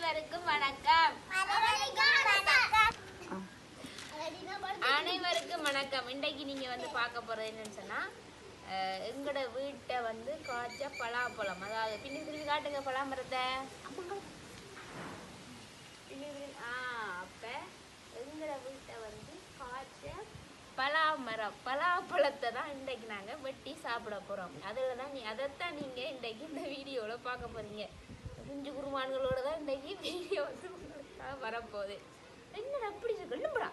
அனைவருக்கும் வணக்கம். அனைவருக்கும் வணக்கம். இன்றைக்கு நீங்க வந்து பார்க்க போறது என்னன்னு சொன்னா எங்களோட வீட்டை வந்து காய்ச்ச பலாப்பழம், அதாவது பின்னி திரும்பி காட்டுங்க பலாமரத்தை. அப்ப எங்களோட வீட்டை வந்து காய்ச்ச பலாப்பழத்தை தான் இன்றைக்கு நாங்க வெட்டி சாப்பிட போறோம். அதைத்தான் நீங்க இன்றைக்கு இந்த வீடியோல பார்க்க போறீங்க. குஞ்சு குருமான்களோட தான் இன்றைக்கு வீடியோ வந்து வரப்போகுது. என்ன அப்படி சொல்லும்படா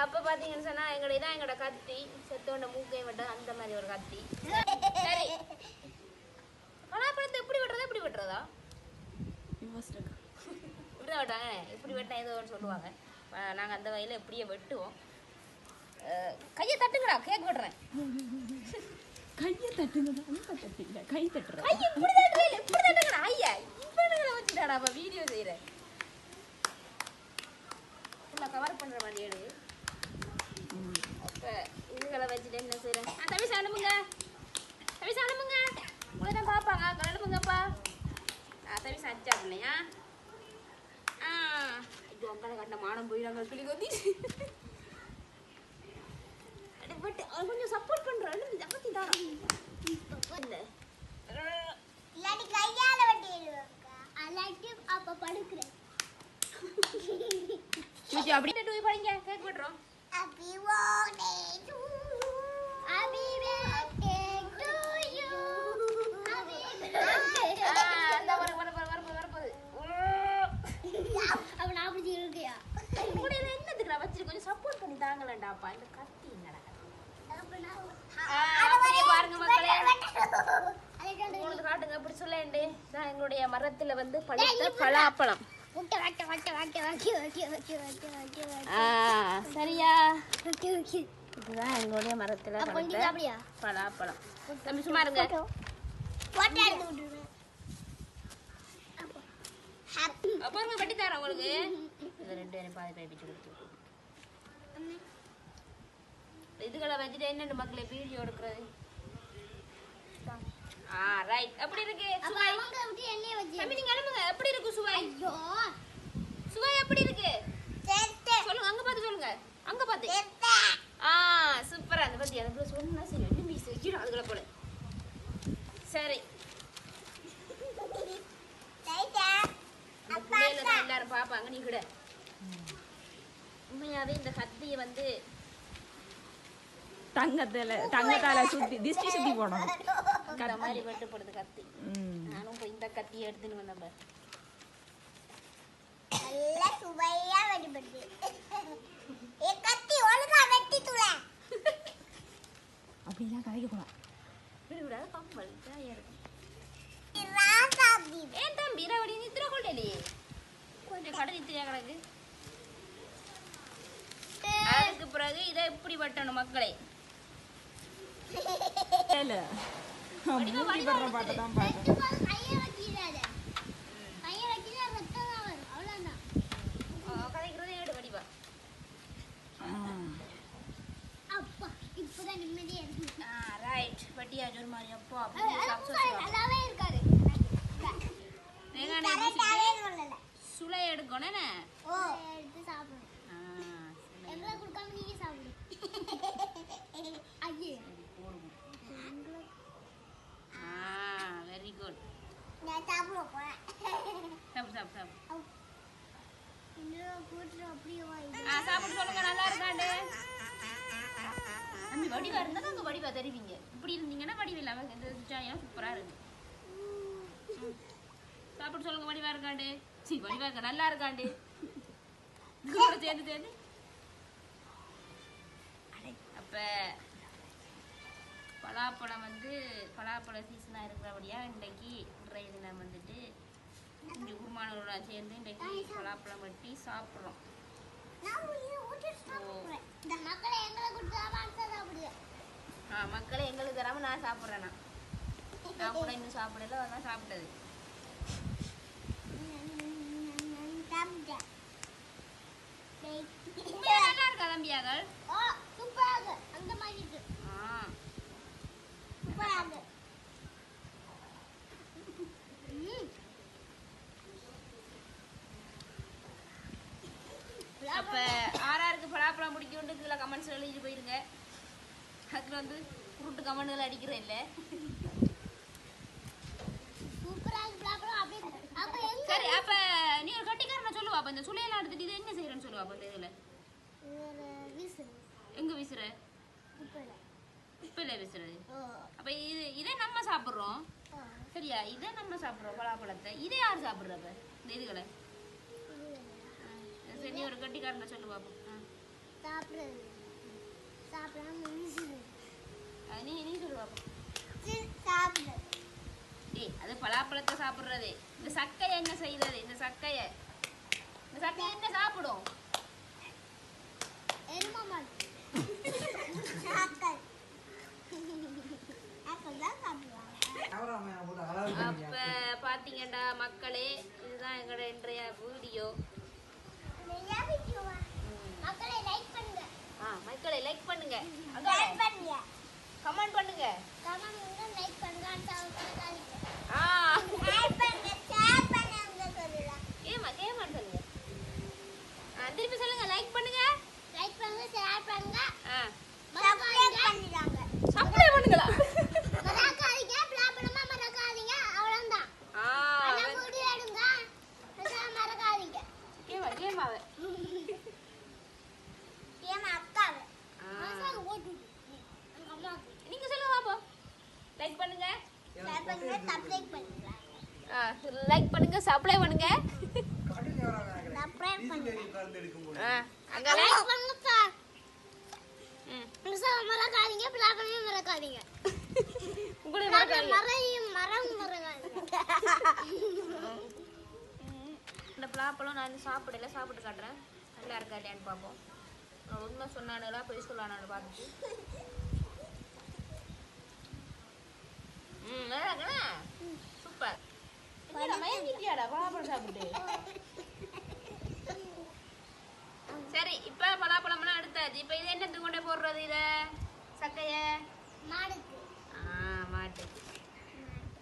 அப்ப பாத்தீங்கன்னு சொன்னா எங்களோட கத்தி செத்தோண்ட மூக்கை வெட்ட அந்த மாதிரி ஒரு கத்தி. சரி, பலாப்பழத்தை எப்படி வெட்டுறதா இப்படி வெட்டுறதா இப்படிதான் வெட்டாங்க. இப்படி வெட்டா ஏதோ சொல்லுவாங்க. நாங்க அந்த வகையில எப்படியே வெட்டுவோம். கையை தட்டுங்கடா, கேக் வெட்டுறேன். கையை தட்டுங்க, கை தட்டுறேன். கை இப்படி தட்டுறேன், இப்படி தட்டுங்கடா. ஐயா இப்படி வச்சுட்டாடா வீடியோ செய்யறேன். கவர் பண்ற மாதிரி எடு. அப்ப இதுகளை வச்சுட்டு என்ன செய்யறேன்? தவிசா அனுப்புங்க, தவிசா அனுப்புங்க. உங்களதான் பாப்பாங்க, அனுப்புங்கப்பா. தவிசா அச்சா இல்லையா? இது உங்களை கண்ட மானம் போயிடாங்க கிளி கொத்தி. பட் கொஞ்சம் சப்போர்ட் பண்றேன். ஜாஸ்தி தான் இல்ல இல்லாட்டி கையால வெட்டிடுவாங்க. அல்லாட்டி அப்ப படுக்கிறேன். சுஜி அப்படியே டூ படிங்க, கேக் வெட்றோம். Happy birthday to happy birthday to you happy birthday. அந்த வரப்போகுது. அப்ப நான் அப்படி இருக்கியா? முடியல என்னதுக்கு நான் வச்சிரு, கொஞ்சம் சப்போர்ட் பண்ணி தாங்களேன்டாப்பா. இந்த கத்தி என்னடா? அப்படியே பாருங்க மக்களே, உங்களுக்கு காட்டுங்க. அப்படி சொல்லேன்டே நான் எங்களுடைய மரத்துல வந்து பழுத்த பலாப்பழம். சரியா? இதுதான் எங்களுடைய மரத்துல பலாப்பழம். தம்பி சும்மா இருங்க. பாருங்க வெட்டி தரேன் உங்களுக்கு. இது ரெண்டு பேரும் பாதி பாதி பிச்சு கொடுத்து இதுகளை வச்சுட்டு என்னென்ன மக்களே வீடியோ எடுக்கிறது. ரைட். அப்படி இருக்கு சுவை. தம்பி நீங்க அனுப்புங்க. எப்படி இருக்கு சுவை? சுவை எப்படி இருக்கு சொல்லுங்க. அங்க பார்த்து சொல்லுங்க. அங்க பார்த்து. சூப்பரா அந்த பத்தி அதுக்குள்ள சொன்னா சரி ரெண்டு பீஸ் வச்சிடும் அதுக்குள்ள போல. சரி, எல்லாரும் பாப்பாங்க. நீ கூட உண்மையாவே இந்த கத்தியை வந்து தங்கத்தால சுத்தி திஷ்டி சுத்தி போடணும். இந்த மாதிரி வெட்டப்படுது கத்தி. நானும் இந்த கத்தியை எடுத்துன்னு வந்தேன். நல்ல சுவையா வெட்டப்படுது. கத்தி ஒழுங்கா வெட்டி துள. அப்படிலாம் கரைக்க போலாம். விட கம்பல் ஜாயா இருக்கு. ராசாபி ஏன் தம்பி ரவடி நித்ர கொள்ளலே கொஞ்சம் கடை நித்ரியா கிடக்கு. அதுக்கு பிறகு இதை எப்படி வெட்டணும் மக்களே? சுளை எடுக்கணும். Very good. சாப்பிட்டு சொல்லுங்க. நல்லா இருக்காண்டு. நம்ம வடிவா இருந்தா அங்க வடிவா தெரிவிங்க. இப்படி இருந்தீங்கன்னா வடிவ இல்லாம சூப்பரா இருக்கு. சாப்பிட்டு சொல்லுங்க. வடிவா இருக்காண்டு. சரி வடிவா இருக்க நல்லா இருக்காண்டு. சேர்ந்து அப்ப பலாப்பழம் வந்து பலாப்பழ சீசனா இருக்கிறபடியா இன்றைய தினம் வந்துட்டு இங்க குருமானோட சேர்ந்து இன்றைக்கு பலாப்பழம் வெட்டி சாப்பிட்றோம். மக்களை எங்களுக்கு தராம நான் சாப்பிட்றேன். நான் கூட இன்னும் சாப்பிடல, அதான் சாப்பிட்டது. நல்லா இருக்கா தம்பியாகள்? அந்த மாதிரி இருக்கு. கமெண்ட்ஸ் எழுதி போயிருங்க. அதுல வந்து குருட்டு கமெண்ட்கள் அடிக்கிறேன் இல்ல. சூப்பரா இருக்கு அப்படியே. அப்ப எங்க சரி அப்ப நீ ஒரு கட்டிக்காரன சொல்லுவா. அப்ப இந்த சுளையெல்லாம் எடுத்துட்டு இதை என்ன செய்யறேன்னு சொல்லுவா. அப்ப இந்த இதுல வீசுது எங்க வீசுற? இப்பல உப்பில வீசுறது. அப்ப இதே நம்ம சாப்பிடுறோம் சரியா? இதை நம்ம சாப்பிடுறோம் பலாப்பழத்தை. இதை யார் சாப்பிடுறப்ப இந்த இதுகளை? சரி நீ ஒரு கட்டிக்காரன சொல்லு பாப்போம். சாப்பிடுறது சாப்பிடாம வீசுது. நீ சொல்லு பாப்போம். சாப்பிடுறது அது பலாப்பழத்தை சாப்பிடுறது. இந்த சக்கையை என்ன செய்யறது? இந்த சக்கையை என்ன சாப்பிடும்? எருமை மாடு. அப்ப பாத்தீங்கடா மக்களே, இதுதான் எங்களோட இன்றைய வீடியோ. மக்களை லைக் பண்ணுங்க. மக்களை லைக் பண்ணுங்க, கமெண்ட் பண்ணுங்க, கமெண்ட் பண்ணுங்க, லைக் பண்ணுங்க, திருப்பி சொல்லுங்க. லைக் பண்ணுங்க, லைக் பண்ணுங்க, ஷேர் பண்ணுங்க, சப்ஸ்கிரைப் பண்ணிடுங்க. பண்ணுங்களா? மறக்காதீங்க, பிளாபலமா மறக்காதீங்க. அவ்வளவுதான். அண்ணா வீடியோ எடுங்க. மறக்காதீங்க. கேமாவே அக்காவே மனசாக ஓட்டு. அம்மா நீங்க சொல்லுங்க பாப்போம். லைக் பண்ணுங்க, ஷேர் பண்ணுங்க, சப்ஸ்கிரைப் பண்ணுங்க. லைக் பண்ணுங்க, சப்ஸ்கிரைப் பண்ணுங்க. சப்ஸ்கிரைப் பண்ணுங்க. அங்க லைக் பண்ணுங்க சார். மறக்காதீங்க, பிளாபலமா மறக்காதீங்க. உங்களை மரம் மறக்காதீங்க. இந்த பலாப்பழம் நான் சாப்பிடல, சாப்பிட்டு காட்டுறேன். நல்லா இருக்கா இல்லையான்னு பார்ப்போம். உண்மை சொன்னானுங்களா பொய் சொல்லானு பார்த்துட்டு. நல்லா இருக்கா? சூப்பர். மயங்கிட்டியாடா பலாப்பழம் சாப்பிட்டு? சரி இப்ப பலாப்பழம்லாம் எடுத்தாச்சு. இப்ப இது என்னத்துக்கு கொண்டே போடுறது? இத சக்கைய மாடுக்கு. மாட்டுக்கு.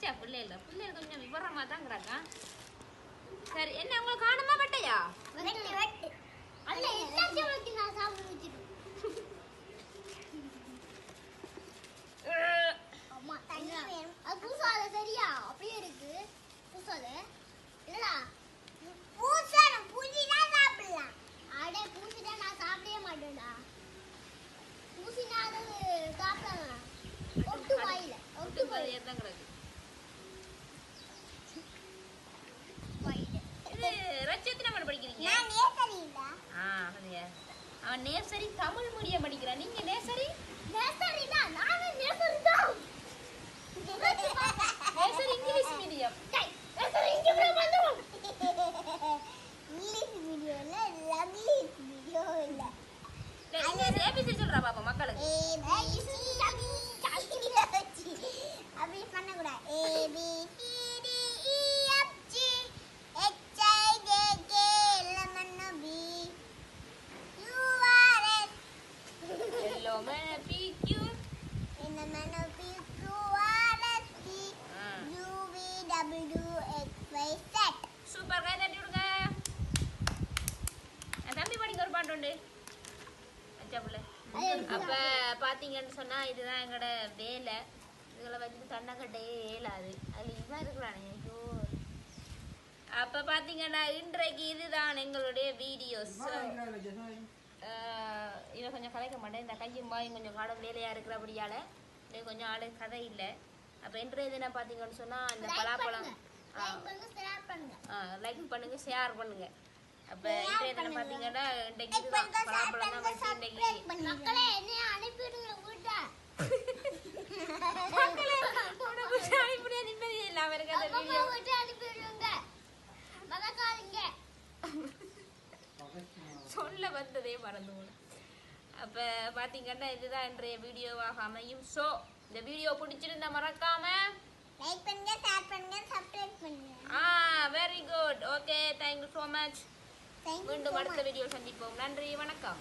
சே பிள்ளைகள் கொஞ்சம் விவரமா தாங்கிறாக்கா. சரி என்ன உங்களுக்கு காணுமா பட்டையா? வெட்டு. அல்ல எல்லாத்தையும் வெட்டி நான் சாப்பிட வச்சிருக்கேன். அம்மா தண்ணி வேணும். அது பூசாத சரியா? அப்படியே இருக்கு. பூசாத. இல்லடா. பூசாத பூசினா சாப்பிடலாம். அட பூசினா நான் சாப்பிடவே மாட்டேன்டா. பூசினா அது சாப்பிடலாம். ஒட்டு வாயில. ஒட்டு வாயில. தாங்கிறது. வாயில. இது ரட்சத்தின மட்டும் படிக்கிறீங்க? நான் நேசரி இல்ல. அவன் நேசரி தமிழ் மீடியம் படிக்கிறான். நீங்க நேசரி? நேசரி தான். நானும் நேசரி தான். Nursery English medium. Nursery English medium. English video இல்ல, லவ்லீஸ் வீடியோ இல்ல. ஏபிசி சொல்றா பாப்பா மக்களுக்கு. அப்படி பண்ணக்கூடாது. சூப்பர் கை தட்டி விடுங்க. தம்பி படிக்க ஒரு பாட்டு உண்டு. அப்ப பாத்தீங்கன்னு சொன்னா இதுதான் எங்களோட வேலை. இதுகளை வச்சுட்டு தன்னக்கட்டையே ஏலாது. அதுல இவன் இருக்கிறானே. ஐயோ. அப்ப பாத்தீங்கன்னா இன்றைக்கு இதுதான் எங்களுடைய வீடியோஸ். இவன் கொஞ்சம் கலைக்க மாட்டேன். இந்த கையும் பாயும் கொஞ்சம் காட வேலையா இருக்கிறபடியால கொஞ்சம் ஆளு கதை இல்லை. அப்ப இன்றைய தினம் பாத்தீங்கன்னு சொன்னா இந்த பலாப்பழம் லைக் பண்ணுங்க, ஷேர் பண்ணுங்க. அப்ப இன்றைய தினம் பாத்தீங்கன்னா இன்றைக்கு இதுதான் பலாப்பழம் தான் வச்சு இன்றைக்கு மக்களே என்னைய அனுப்பிடுங்க வீட்ட. இப்படியே நிம்மதி இல்லாம இருக்க அந்த வீடியோ வீட்ட அனுப்பிடுங்க. மறக்காதீங்க. சொல்ல வந்ததே மறந்து போனேன். அப்ப பாத்தீங்கன்னா இதுதான் இன்றைய வீடியோவாக அமையும். ஸோ இந்த வீடியோ பிடிச்சிருந்தா மறக்காம லைக் பண்ணுங்க, ஷேர் பண்ணுங்க, சப்ஸ்கிரைப் பண்ணுங்க. Very good. Okay, thank you so much. மீண்டும் அடுத்த வீடியோ சந்திப்போம். நன்றி, வணக்கம்.